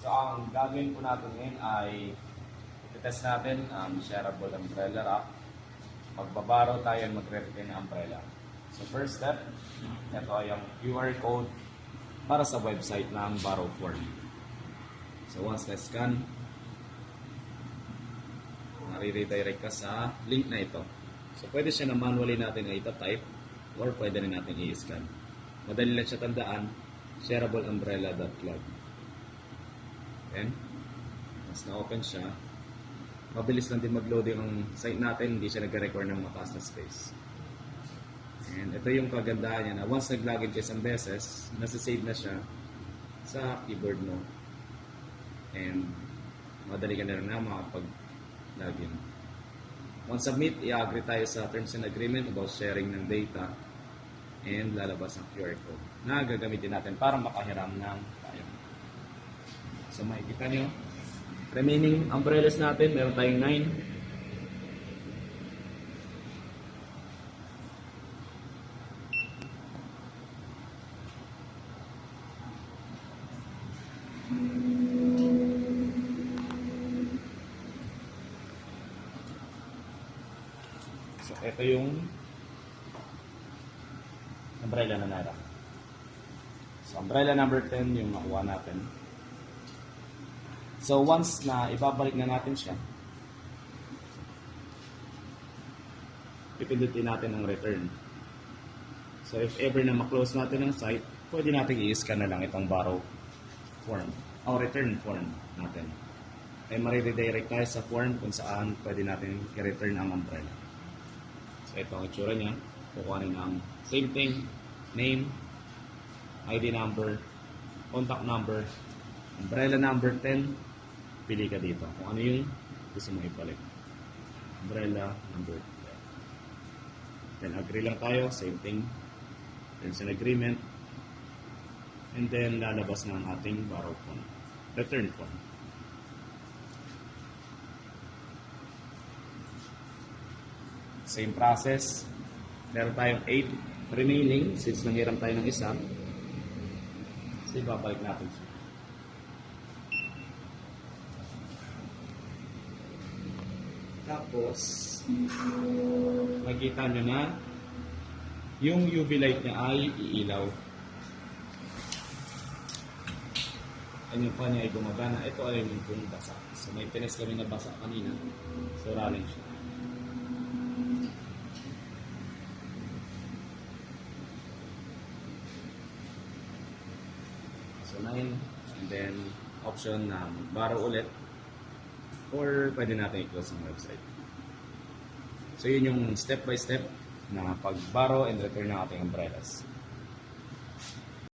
So ang gagawin po natin ngayon ay i-test natin ang shareable umbrella rack. Magbabaro tayo at magre-retain ng umbrella. So first step, ito ay ang QR code para sa website ng Borrow Form. So once na-scan, nare-redirect ka sa link na ito. So pwede siya na manually natin na ita-type or pwede na natin i-scan. Madali lang siya tandaan, shareableumbrella.club. Then, once na-open siya, mabilis lang din mag-loading ang site natin, hindi siya nag-record ng mataas na space. And ito yung kagandahan niya na once nag-login ka isang beses, nasa-save na siya sa keyboard mo. And madali ka na rin na makapag-login. Once submit, i-agree tayo sa terms and agreement about sharing ng data and lalabas ang QR code na gagamitin natin para makahiram ng tayo. So makikita nyo, remaining umbrellas natin, meron tayong 9. So ito yung umbrella na nara. So umbrella number 10 yung nakuha natin. So once na ibabalik na natin siya, pipindutin natin ang return. So if ever na ma-close natin ang site, pwede natin i-scan na lang itong borrow form o return form natin. Ay mariredirect tayo sa form kung saan pwede natin i-return ang umbrella. So ito ang itsura niya. Kukuhanin ang same thing, name, ID number, contact number, umbrella number 10, pili ka dito kung ano yung gusto mo ipalit. Umbrella number 10. Then agree lang tayo, same thing, terms and agreement, and then lalabas na ang ating borrow form, return form. Same process. Meron tayong 8 remaining since nanghiram tayo ng isa. So ibabalik natin siya. Tapos makikita nyo na yung UV light niya ay iilaw. Ang yung fan niya ay gumagana. Ito ay yung basa. So may piness kami na basa kanina. So running siya. So 9, and then option na borrow ulit or pwede natin i-close ang website. So yun yung step by step na pag-borrow and return ng ating umbrellas.